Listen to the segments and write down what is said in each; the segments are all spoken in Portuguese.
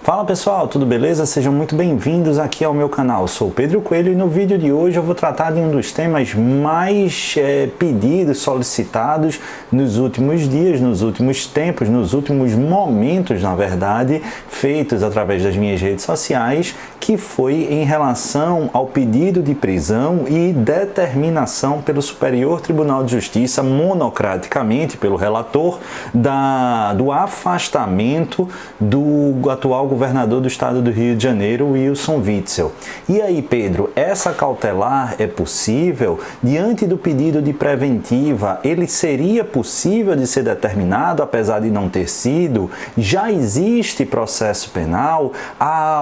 Fala pessoal, tudo beleza? Sejam muito bem-vindos aqui ao meu canal. Eu sou o Pedro Coelho e no vídeo de hoje eu vou tratar de um dos temas mais pedidos, solicitados nos últimos dias, nos últimos tempos, nos últimos momentos, na verdade, feitos através das minhas redes sociais, que foi em relação ao pedido de prisão e determinação pelo Superior Tribunal de Justiça, monocraticamente pelo relator, do afastamento do atual governador do estado do Rio de Janeiro, Wilson Witzel. E aí, Pedro, essa cautelar é possível? Diante do pedido de preventiva, ele seria possível de ser determinado, apesar de não ter sido? Já existe processo penal?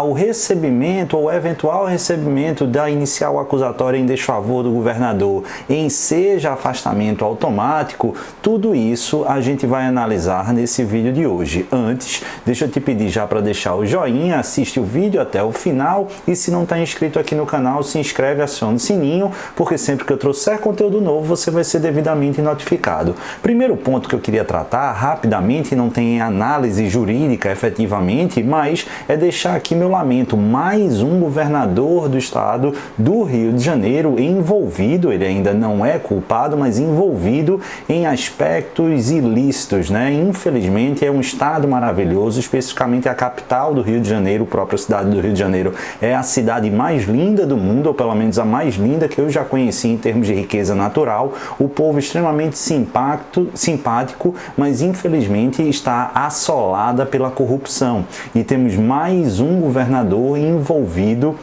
O recebimento ou eventual recebimento da inicial acusatória em desfavor do governador em seja afastamento automático? Tudo isso a gente vai analisar nesse vídeo de hoje. Antes, deixa eu te pedir já para deixar o joinha, assiste o vídeo até o final e se não está inscrito aqui no canal, se inscreve, aciona o sininho, porque sempre que eu trouxer conteúdo novo, você vai ser devidamente notificado. Primeiro ponto que eu queria tratar rapidamente, não tem análise jurídica efetivamente, mas é deixar aqui meu lamento. Mais um governador do estado do Rio de Janeiro envolvido, ele ainda não é culpado, mas envolvido em aspectos ilícitos, né? Infelizmente é um estado maravilhoso, especificamente a capital do Rio de Janeiro, a própria cidade do Rio de Janeiro é a cidade mais linda do mundo, ou pelo menos a mais linda que eu já conheci em termos de riqueza natural, o povo extremamente simpático, mas infelizmente está assolada pela corrupção e temos mais um governador envolvido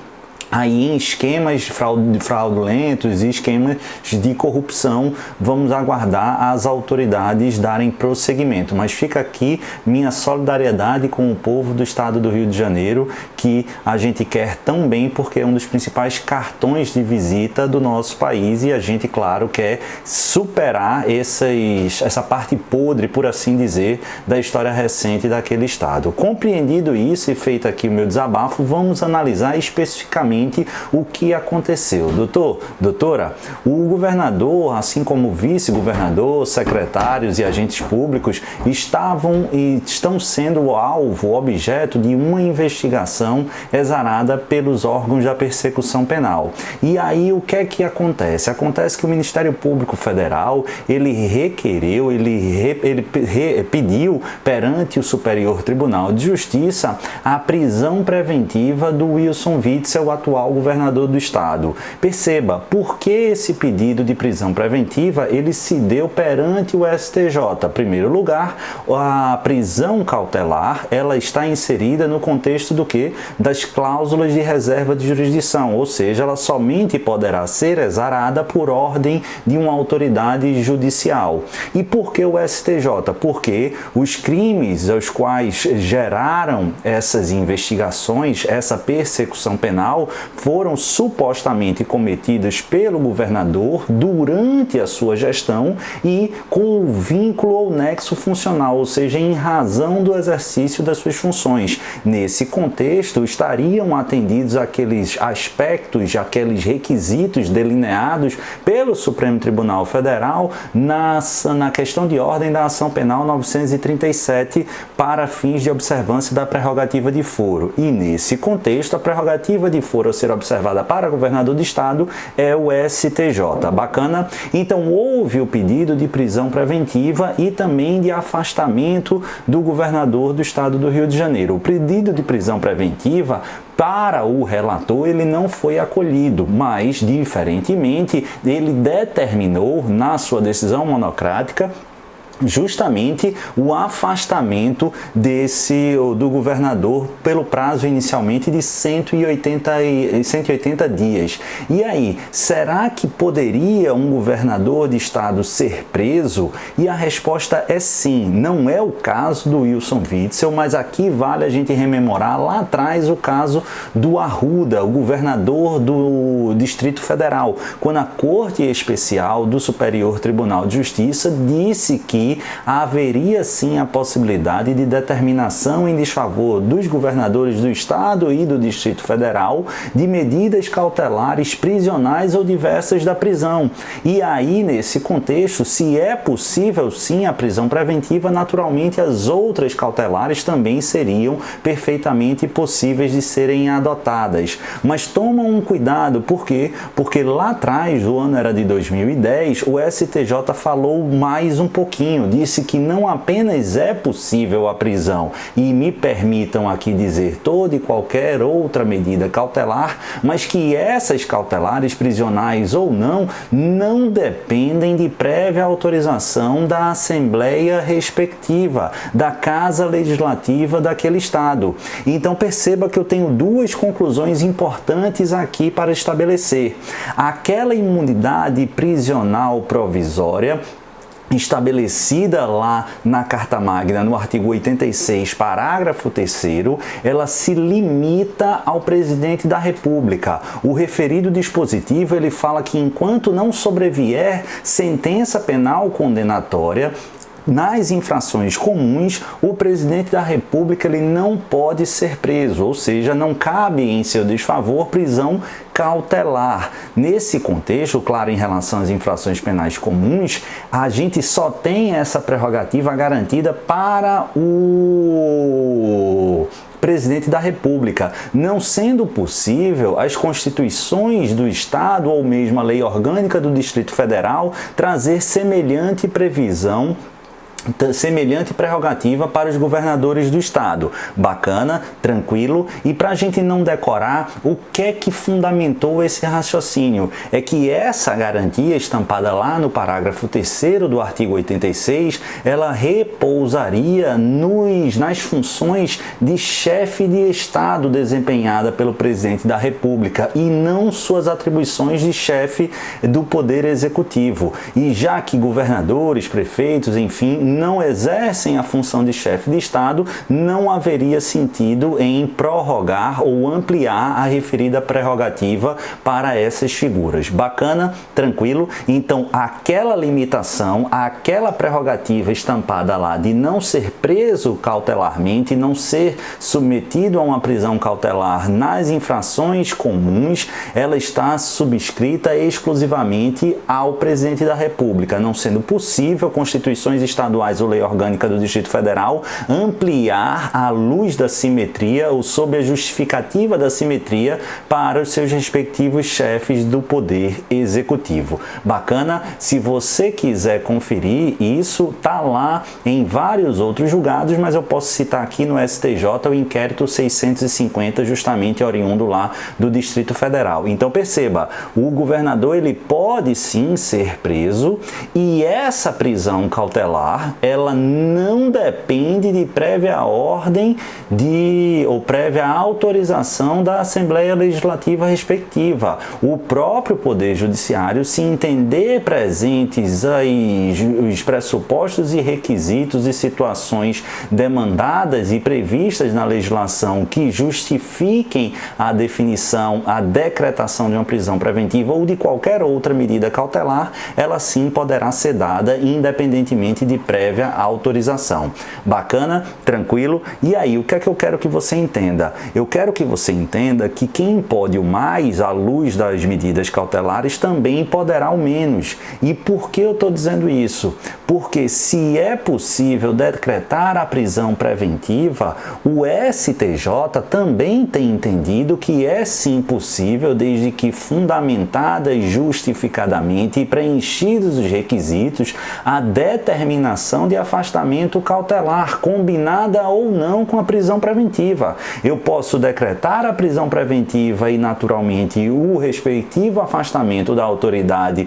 aí em esquemas fraudulentos e esquemas de corrupção. Vamos aguardar as autoridades darem prosseguimento, mas fica aqui minha solidariedade com o povo do estado do Rio de Janeiro, que a gente quer tão bem, porque é um dos principais cartões de visita do nosso país e a gente, claro, quer superar essa parte podre, por assim dizer, da história recente daquele estado. Compreendido isso e feito aqui o meu desabafo, vamos analisar especificamente o que aconteceu. Doutora, o governador, assim como o vice-governador, secretários e agentes públicos estavam e estão sendo alvo, objeto de uma investigação exarada pelos órgãos da persecução penal. E aí o que é que acontece? Acontece que o Ministério Público Federal, ele requereu, ele pediu perante o Superior Tribunal de Justiça a prisão preventiva do Wilson Witzel, atual governador do estado. Perceba, por que esse pedido de prisão preventiva ele se deu perante o STJ? Em primeiro lugar, a prisão cautelar, ela está inserida no contexto do quê? Das cláusulas de reserva de jurisdição, ou seja, ela somente poderá ser exarada por ordem de uma autoridade judicial. E por que o STJ? Porque os crimes aos quais geraram essas investigações, essa persecução penal, foram supostamente cometidos pelo governador durante a sua gestão e com o vínculo ou nexo funcional, ou seja, em razão do exercício das suas funções. Nesse contexto, estariam atendidos aqueles aspectos, aqueles requisitos delineados pelo Supremo Tribunal Federal na questão de ordem da ação penal 937 para fins de observância da prerrogativa de foro. E nesse contexto, a prerrogativa de foro a ser observada para governador do estado é o STJ. Bacana? Então houve o pedido de prisão preventiva e também de afastamento do governador do estado do Rio de Janeiro. O pedido de prisão preventiva para o relator ele não foi acolhido, mas diferentemente ele determinou na sua decisão monocrática justamente o afastamento do governador pelo prazo inicialmente de 180 dias. E aí, será que poderia um governador de estado ser preso? E a resposta é sim. Não é o caso do Wilson Witzel, mas aqui vale a gente rememorar lá atrás o caso do Arruda, o governador do Distrito Federal, quando a Corte Especial do Superior Tribunal de Justiça disse que que haveria sim a possibilidade de determinação em desfavor dos governadores do Estado e do Distrito Federal de medidas cautelares prisionais ou diversas da prisão. E aí, nesse contexto, se é possível sim a prisão preventiva, naturalmente as outras cautelares também seriam perfeitamente possíveis de serem adotadas. Mas tomam um cuidado, por quê? Porque lá atrás, o ano era de 2010, o STJ falou mais um pouquinho, disse que não apenas é possível a prisão, e me permitam aqui dizer toda e qualquer outra medida cautelar, mas que essas cautelares, prisionais ou não, não dependem de prévia autorização da Assembleia respectiva, da Casa Legislativa daquele Estado. Então perceba que eu tenho duas conclusões importantes aqui para estabelecer. Aquela imunidade prisional provisória estabelecida lá na Carta Magna, no artigo 86, parágrafo 3º, ela se limita ao presidente da República. O referido dispositivo, ele fala que enquanto não sobrevier sentença penal condenatória, nas infrações comuns, o presidente da República ele não pode ser preso, ou seja, não cabe em seu desfavor prisão cautelar. Nesse contexto, claro, em relação às infrações penais comuns, a gente só tem essa prerrogativa garantida para o presidente da República, não sendo possível as constituições do Estado ou mesmo a lei orgânica do Distrito Federal trazer semelhante previsão, semelhante prerrogativa para os governadores do Estado. Bacana, tranquilo. E para a gente não decorar, o que é que fundamentou esse raciocínio? É que essa garantia estampada lá no parágrafo 3º do artigo 86, ela repousaria nas funções de chefe de Estado desempenhada pelo presidente da República e não suas atribuições de chefe do Poder Executivo. E já que governadores, prefeitos, enfim, não exercem a função de chefe de Estado, não haveria sentido em prorrogar ou ampliar a referida prerrogativa para essas figuras. Bacana? Tranquilo? Então, aquela limitação, aquela prerrogativa estampada lá de não ser preso cautelarmente, não ser submetido a uma prisão cautelar nas infrações comuns, ela está subscrita exclusivamente ao presidente da República, não sendo possível constituições estaduais ou lei orgânica do Distrito Federal ampliar à luz da simetria ou sob a justificativa da simetria para os seus respectivos chefes do Poder Executivo. Bacana? Se você quiser conferir, isso tá lá em vários outros julgados, mas eu posso citar aqui no STJ o inquérito 650, justamente oriundo lá do Distrito Federal. Então perceba, o governador ele pode sim ser preso e essa prisão cautelar ela não depende de prévia ordem ou prévia autorização da Assembleia Legislativa respectiva. O próprio Poder Judiciário, se entender presentes aí os pressupostos e requisitos e situações demandadas e previstas na legislação que justifiquem a definição, a decretação de uma prisão preventiva ou de qualquer outra medida cautelar, ela sim poderá ser dada independentemente de prévia autorização. Bacana? Tranquilo? E aí, o que é que eu quero que você entenda? Eu quero que você entenda que quem pode o mais à luz das medidas cautelares também poderá o menos. E por que eu estou dizendo isso? Porque se é possível decretar a prisão preventiva, o STJ também tem entendido que é sim possível, desde que fundamentada e justificadamente e preenchidos os requisitos, a determinação de afastamento cautelar, combinada ou não com a prisão preventiva. Eu posso decretar a prisão preventiva e, naturalmente, o respectivo afastamento da autoridade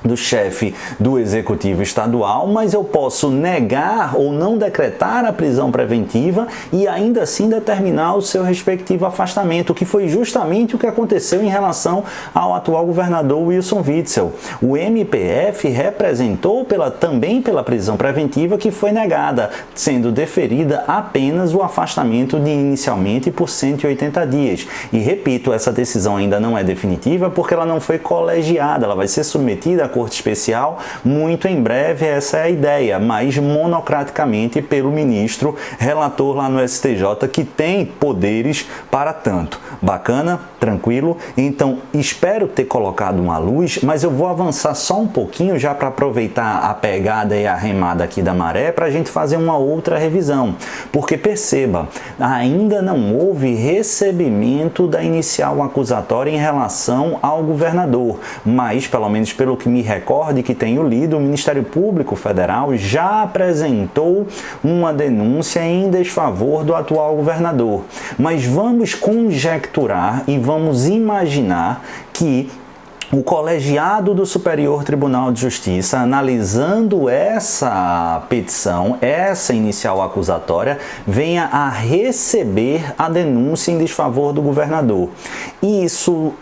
do chefe do Executivo Estadual, mas eu posso negar ou não decretar a prisão preventiva e ainda assim determinar o seu respectivo afastamento, que foi justamente o que aconteceu em relação ao atual governador Wilson Witzel. O MPF representou também pela prisão preventiva que foi negada, sendo deferida apenas o afastamento inicialmente por 180 dias. E repito, essa decisão ainda não é definitiva porque ela não foi colegiada, ela vai ser submetida da Corte Especial, muito em breve essa é a ideia, mas monocraticamente pelo ministro relator lá no STJ, que tem poderes para tanto. Bacana? Tranquilo? Então, espero ter colocado uma luz, mas eu vou avançar só um pouquinho já para aproveitar a pegada e a remada aqui da maré para a gente fazer uma outra revisão. Porque perceba, ainda não houve recebimento da inicial acusatória em relação ao governador, mas, pelo menos pelo que me recorde que tenho lido, o Ministério Público Federal já apresentou uma denúncia em desfavor do atual governador. Mas vamos conjecturar e vamos imaginar que o colegiado do Superior Tribunal de Justiça, analisando essa petição, essa inicial acusatória, venha a receber a denúncia em desfavor do governador. E isso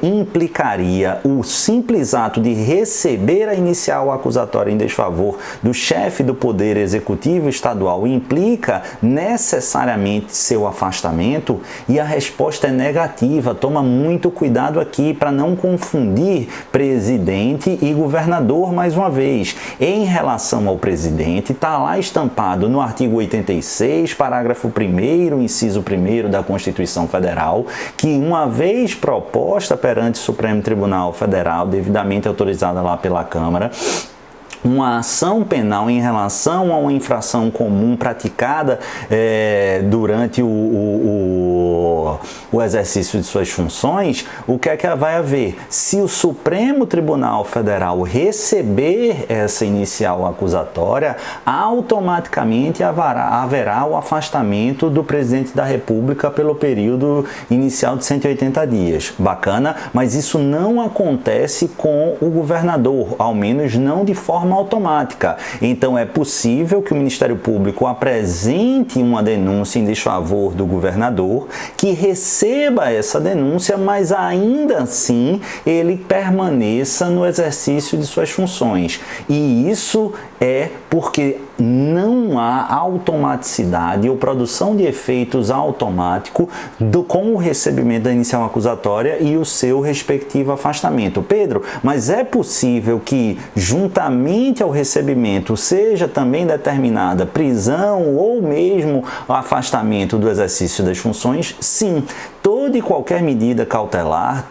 implicaria o simples ato de receber a inicial acusatória em desfavor do chefe do Poder Executivo Estadual implica necessariamente seu afastamento? E a resposta é negativa. Toma muito cuidado aqui para não confundir presidente e governador mais uma vez. Em relação ao presidente, está lá estampado no artigo 86, parágrafo 1º, inciso 1º da Constituição Federal, que uma vez proposta perante o Supremo Tribunal Federal, devidamente autorizada lá pela Câmara, uma ação penal em relação a uma infração comum praticada durante o exercício de suas funções, o que é que vai haver? Se o Supremo Tribunal Federal receber essa inicial acusatória, automaticamente haverá o afastamento do presidente da República pelo período inicial de 180 dias. Bacana? Mas isso não acontece com o governador, ao menos não de forma automática. Então é possível que o Ministério Público apresente uma denúncia em desfavor do governador, que receba essa denúncia, mas ainda assim ele permaneça no exercício de suas funções. E isso é porque não há automaticidade ou produção de efeitos automático com o recebimento da inicial acusatória e o seu respectivo afastamento. Pedro, mas é possível que, juntamente ao recebimento, seja também determinada prisão ou mesmo afastamento do exercício das funções? Sim. Toda e qualquer medida cautelar,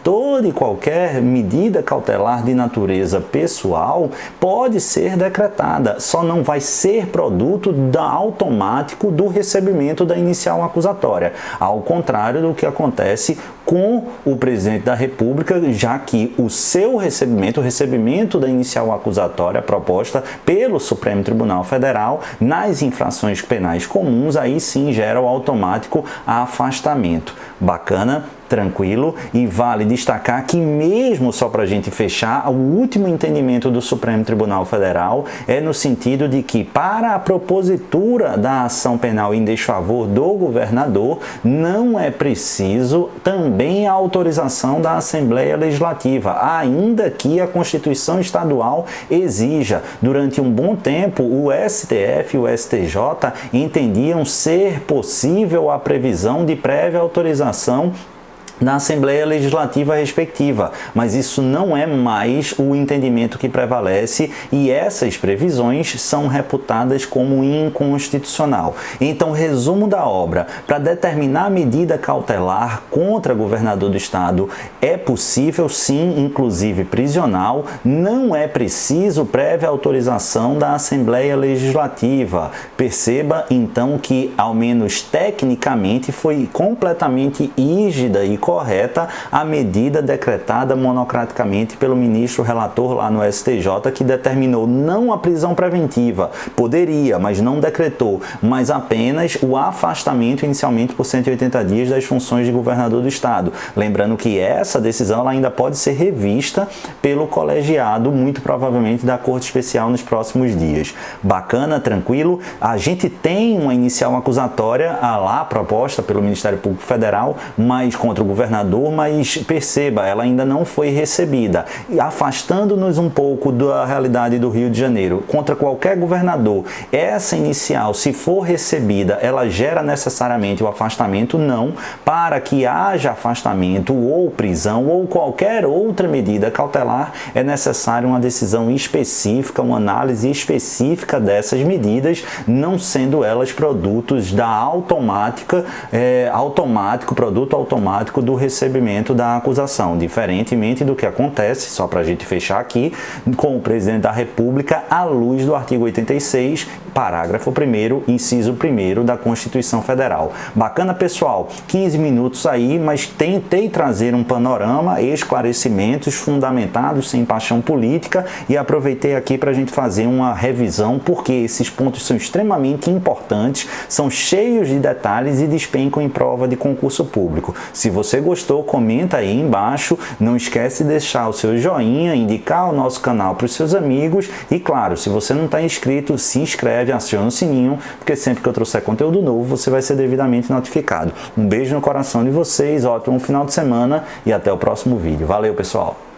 de natureza pessoal pode ser decretada, só não vai ser produto automático do recebimento da inicial acusatória, ao contrário do que acontece com o presidente da República, já que o recebimento da inicial acusatória proposta pelo Supremo Tribunal Federal nas infrações penais comuns, aí sim gera o automático afastamento. Bacana? Tranquilo, e vale destacar que mesmo, só para a gente fechar, o último entendimento do Supremo Tribunal Federal é no sentido de que para a propositura da ação penal em desfavor do governador não é preciso também a autorização da Assembleia Legislativa, ainda que a Constituição Estadual exija. Durante um bom tempo, o STF e o STJ entendiam ser possível a previsão de prévia autorização na Assembleia Legislativa respectiva, mas isso não é mais o entendimento que prevalece e essas previsões são reputadas como inconstitucional. Então, resumo da obra: para determinar medida cautelar contra governador do estado é possível sim, inclusive prisional, não é preciso prévia autorização da Assembleia Legislativa. Perceba então que, ao menos tecnicamente, foi completamente rígida e correta a medida decretada monocraticamente pelo ministro relator lá no STJ, que determinou não a prisão preventiva, poderia, mas não decretou, mas apenas o afastamento inicialmente por 180 dias das funções de governador do estado. Lembrando que essa decisão ela ainda pode ser revista pelo colegiado, muito provavelmente da Corte Especial nos próximos dias. Bacana, tranquilo? A gente tem uma inicial acusatória lá proposta pelo Ministério Público Federal, mas contra o governador, mas perceba, ela ainda não foi recebida. E afastando-nos um pouco da realidade do Rio de Janeiro, contra qualquer governador, essa inicial, se for recebida, ela gera necessariamente o afastamento? Não. Para que haja afastamento ou prisão ou qualquer outra medida cautelar, é necessário uma decisão específica, uma análise específica dessas medidas, não sendo elas produtos da produto automático do recebimento da acusação, diferentemente do que acontece, só para a gente fechar aqui, com o presidente da República, à luz do artigo 86, parágrafo 1º, inciso 1º da Constituição Federal. Bacana, pessoal, 15 minutos aí, mas tentei trazer um panorama, esclarecimentos fundamentados, sem paixão política, e aproveitei aqui para a gente fazer uma revisão, porque esses pontos são extremamente importantes, são cheios de detalhes e despencam em prova de concurso público. Se você gostou, comenta aí embaixo, não esquece de deixar o seu joinha, indicar o nosso canal para os seus amigos e, claro, se você não está inscrito, se inscreve, aciona o sininho, porque sempre que eu trouxer conteúdo novo, você vai ser devidamente notificado. Um beijo no coração de vocês, ótimo final de semana e até o próximo vídeo. Valeu, pessoal!